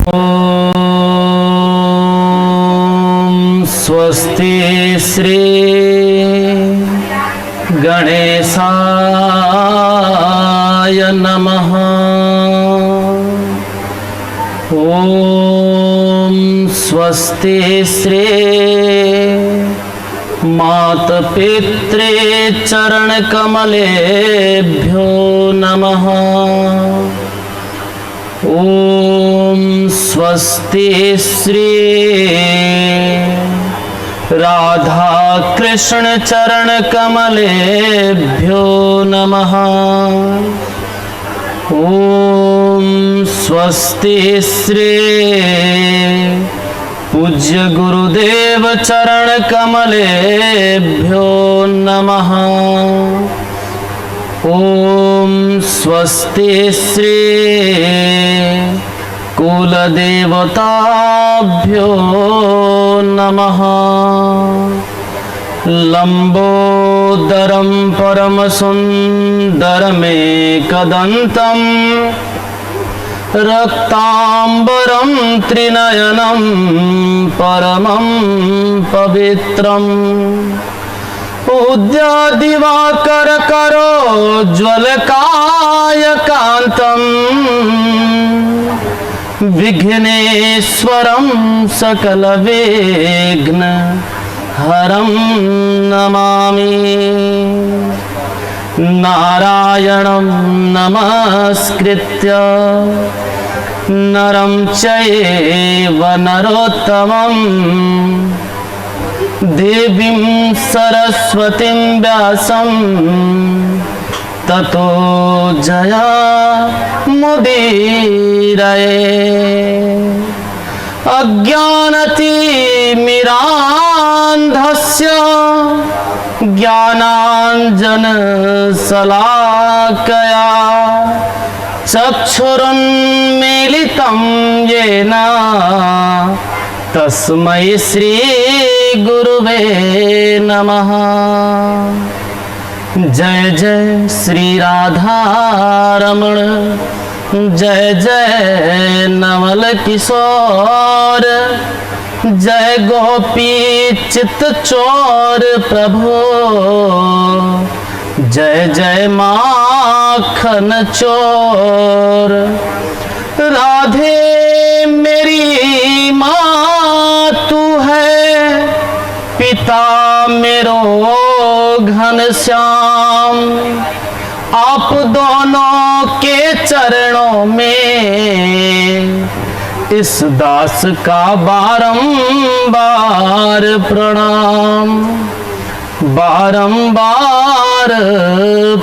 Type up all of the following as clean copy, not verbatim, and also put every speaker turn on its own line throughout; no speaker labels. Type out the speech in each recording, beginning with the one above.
ओम स्वस्ति श्री गणेशाय नमः। ओम स्वस्ति श्री मातपित्रे चरण कमलेभ्यो नमः। ओम स्वस्ति श्री राधा कृष्ण चरण कमलेभ्यो नमः। ओम स्वस्ति श्री पूज्य गुरुदेव चरण कमलेभ्यो नमः। ओम स्वस्ति श्री कुल देवताभ्यो नमः। लंबोदरं परम सुंदरमेकदंतं रक्तांबरं त्रिनयनं परमं पवित्रम् उद्यादिवाकर करोज्ज्वलकायकान्तम् विघ्नेश्वरं सकलविघ्न हरं नमामि। नारायणं नमस्कृत्य नरं चैव नरोत्तमं देवीं सरस्वतीं व्यासं ततो जयमुदीरये। अज्ञानतिमिरान्धस्य ज्ञानाञ्जनशलाकया चक्षुरुन्मीलितं येन तस्मै श्री गुरुवे नमः। जय जय श्री राधा रमण, जय जय नवल किशोर, जय गोपी चित चोर प्रभु, जय जय माखन चोर। राधे मेरी माँ तू है, पिता मेरो घनश्याम। आप दोनों के चरणों में इस दास का बारंबार प्रणाम, बारंबार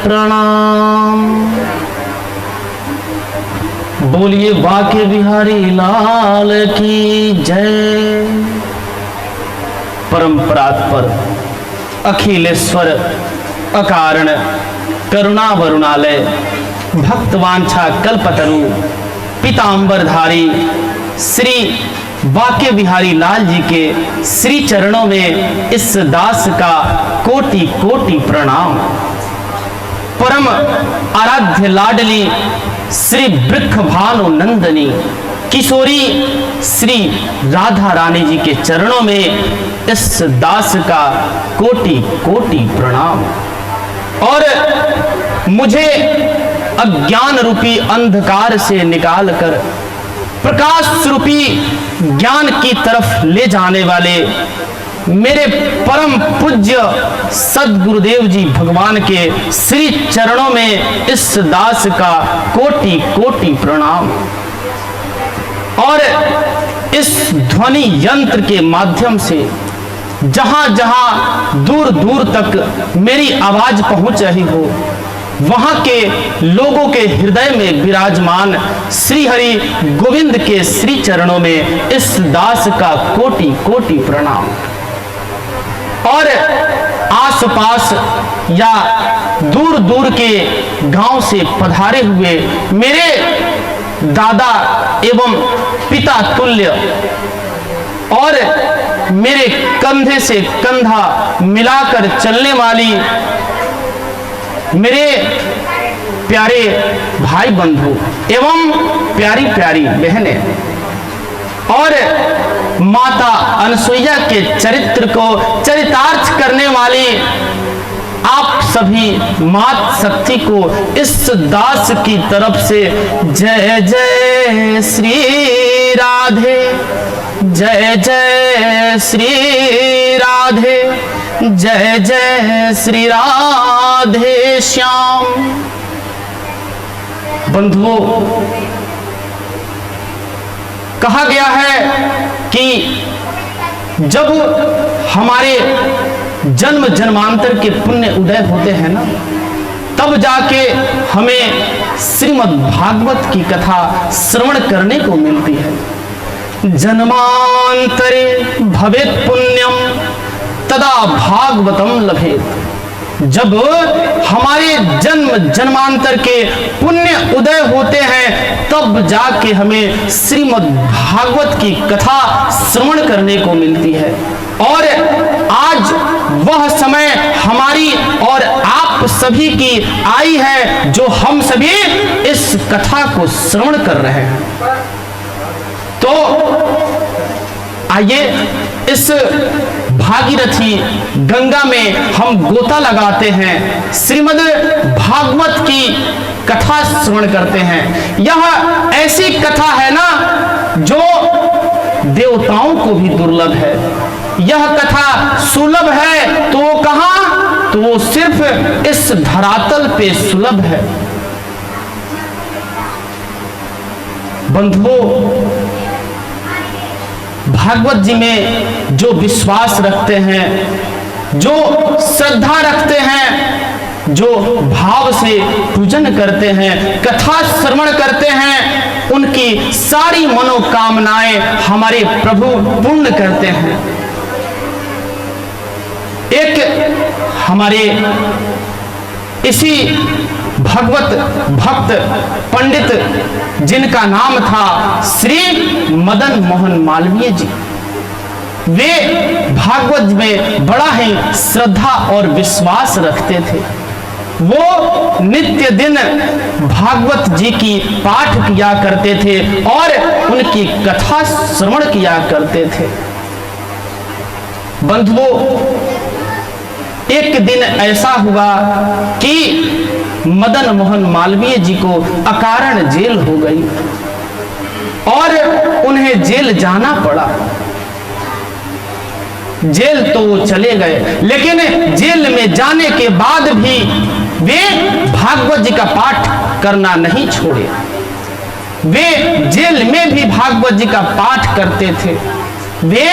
प्रणाम। बोलिए बांके बिहारी लाल की जय। परम परात्पर अखिलेश्वर अकारण करुणा वरुणालय भक्तवांछा कल्पतरु पीतांबरधारी श्री बांके बिहारी लाल जी के श्री चरणों में इस दास का कोटि कोटि प्रणाम। परम आराध्य लाडली श्री वृक्ष भानु नंदनी किशोरी श्री राधा रानी जी के चरणों में इस दास का कोटि कोटि प्रणाम। और मुझे अज्ञान रूपी अंधकार से निकालकर प्रकाश रूपी ज्ञान की तरफ ले जाने वाले मेरे परम पूज्य सद्गुरुदेव जी भगवान के श्री चरणों में इस दास का कोटि कोटि प्रणाम। और इस ध्वनि यंत्र के माध्यम से जहां जहां दूर दूर तक मेरी आवाज पहुंच रही हो, वहां के लोगों के हृदय में विराजमान श्री हरि गोविंद के श्री चरणों में इस दास का कोटि कोटि प्रणाम। और आसपास या दूर दूर के गांव से पधारे हुए मेरे दादा एवं पिता तुल्य और मेरे कंधे से कंधा मिलाकर चलने वाली मेरे प्यारे भाई बंधु एवं प्यारी प्यारी बहनें, और माता अनसुईया के चरित्र को चरितार्थ करने वाली आप सभी मात शक्ति को इस दास की तरफ से जय जय श्री राधे, जय जय श्री राधे, जय जय श्री राधे श्याम। बंधुओं, कहा गया है कि जब हमारे जन्म जन्मांतर के पुण्य उदय होते हैं ना, तब जाके हमें श्रीमद् भागवत की कथा श्रवण करने को मिलती है। जन्मांतरे भवेत् पुण्यम तदा भागवतम लभेत। जब हमारे जन्म जन्मांतर के पुण्य उदय होते हैं, तब जाके हमें श्रीमद् भागवत की कथा श्रवण करने को मिलती है। और आज वह समय हमारी और आप सभी की आई है, जो हम सभी इस कथा को श्रवण कर रहे हैं। तो आइए इस भागीरथी गंगा में हम गोता लगाते हैं, श्रीमद् भागवत की कथा श्रवण करते हैं। यह ऐसी कथा है ना, जो देवताओं को भी दुर्लभ है। यह कथा सुलभ है तो वो कहां, तो वो सिर्फ इस धरातल पे सुलभ है। बंधुओं, भागवत जी में जो विश्वास रखते हैं, जो श्रद्धा रखते हैं, जो भाव से पूजन करते हैं, कथा श्रवण करते हैं, उनकी सारी मनोकामनाएं हमारे प्रभु पूर्ण करते हैं। एक हमारे इसी भगवत भक्त पंडित जिनका नाम था श्री मदन मोहन मालवीय जी, वे भागवत में बड़ा ही श्रद्धा और विश्वास रखते थे। वो नित्य दिन भागवत जी की पाठ किया करते थे और उनकी कथा श्रवण किया करते थे। बंधुओं, एक दिन ऐसा हुआ कि मदन मोहन मालवीय जी को अकारण जेल हो गई और उन्हें जेल जाना पड़ा। जेल तो वो चले गए, लेकिन जेल में जाने के बाद भी वे भागवत जी का पाठ करना नहीं छोड़े। वे जेल में भी भागवत जी का पाठ करते थे। वे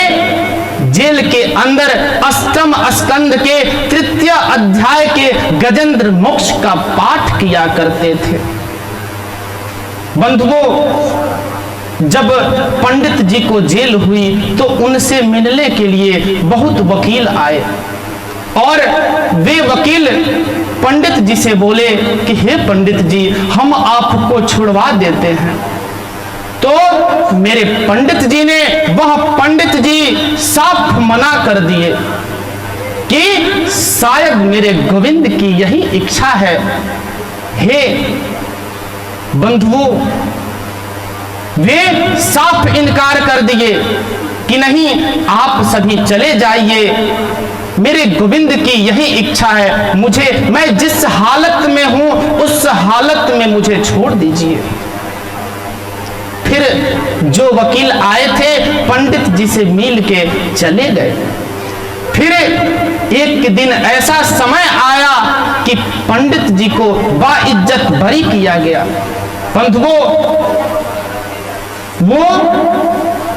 जेल के अंदर अष्टम स्कंद के तृतीय अध्याय के गजेंद्र मोक्ष का पाठ किया करते थे। बंधुओं, जब पंडित जी को जेल हुई तो उनसे मिलने के लिए बहुत वकील आए और वे वकील पंडित जी से बोले कि हे पंडित जी, हम आपको छुड़वा देते हैं। तो मेरे पंडित जी ने, वह पंडित जी साफ मना कर दिए कि शायद मेरे गोविंद की यही इच्छा है। हे बंधुओं, वे साफ इनकार कर दिए कि नहीं, आप सभी चले जाइए, मेरे गोविंद की यही इच्छा है, मैं जिस हालत में हूं उस हालत में मुझे छोड़ दीजिए। फिर जो वकील आए थे पंडित जी से मिल के चले गए। फिर एक दिन ऐसा समय आया कि पंडित जी को बाइज्जत बरी किया गया। बंधुओं, वो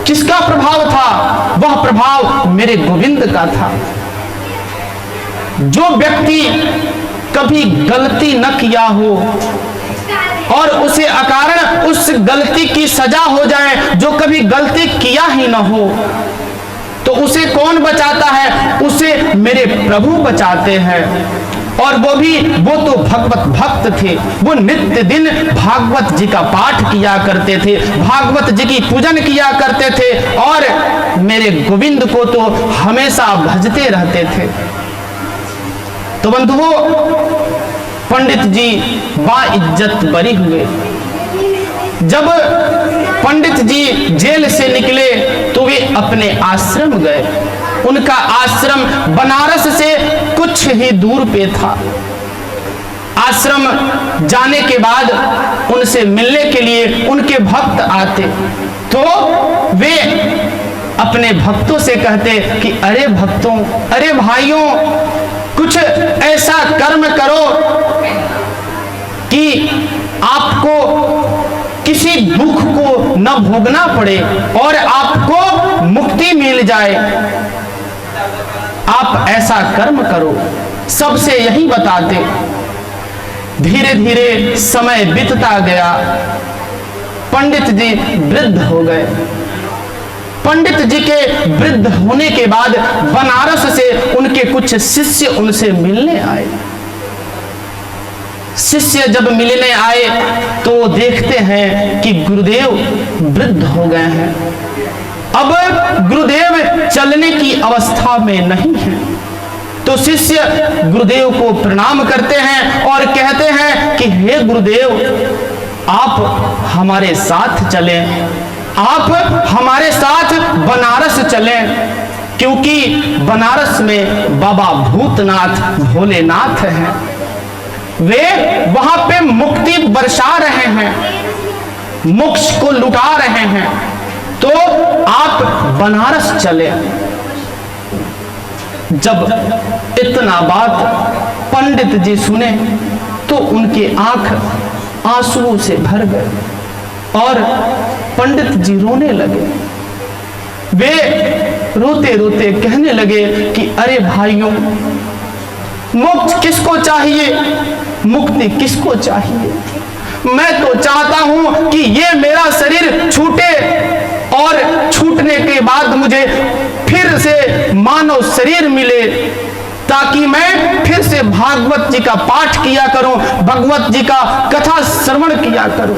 किसका प्रभाव था? वह प्रभाव मेरे गोविंद का था। जो व्यक्ति कभी गलती न किया हो और उसे अकारण उस गलती की सजा हो जाए, जो कभी गलती किया ही न हो, तो उसे कौन बचाता है? उसे मेरे प्रभु बचाते हैं। और वो तो भगवत भक्त थे। वो नित्य दिन भागवत जी का पाठ किया करते थे, भागवत जी की पूजन किया करते थे और मेरे गोविंद को तो हमेशा भजते रहते थे। तो बंधुओं, पंडित जी बाइज्जत बरी हुए। जब पंडित जी जेल से निकले अपने आश्रम गए। उनका आश्रम बनारस से कुछ ही दूर पे था। आश्रम जाने के बाद उनसे मिलने के लिए उनके भक्त आते, तो वे अपने भक्तों से कहते कि अरे भक्तों, अरे भाइयों, कुछ ऐसा कर्म करो कि आपको किसी दुख को न भोगना पड़े और आपको मुक्ति मिल जाए। आप ऐसा कर्म करो, सबसे यही बताते। धीरे धीरे समय बीतता गया। पंडित जी वृद्ध हो गए। पंडित जी के वृद्ध होने के बाद बनारस से उनके कुछ शिष्य उनसे मिलने आए। शिष्य जब मिलने आए तो देखते हैं कि गुरुदेव वृद्ध हो गए हैं। अब गुरुदेव चलने की अवस्था में नहीं है। तो शिष्य गुरुदेव को प्रणाम करते हैं और कहते हैं कि हे गुरुदेव, आप हमारे साथ चलें, आप हमारे साथ बनारस चलें, क्योंकि बनारस में बाबा भूतनाथ भोलेनाथ हैं। वे वहां पे मुक्ति बरसा रहे हैं, मोक्ष को लुटा रहे हैं, तो आप बनारस चले। जब इतना बात पंडित जी सुने तो उनके आंख आंसुओं से भर गए और पंडित जी रोने लगे। वे रोते रोते कहने लगे कि अरे भाइयों, मोक्ष किसको चाहिए, मुक्ति किसको चाहिए? मैं तो चाहता हूं कि ये मेरा शरीर छूटे और छूटने के बाद मुझे फिर से मानव शरीर मिले, ताकि मैं फिर से भागवत जी का पाठ किया करूं, भगवत जी का कथा श्रवण किया करूं।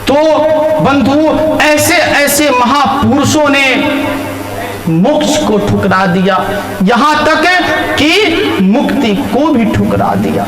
तो बंधु, ऐसे ऐसे महापुरुषों ने मोक्ष को ठुकरा दिया, यहां तक कि मुक्ति को भी ठुकरा दिया।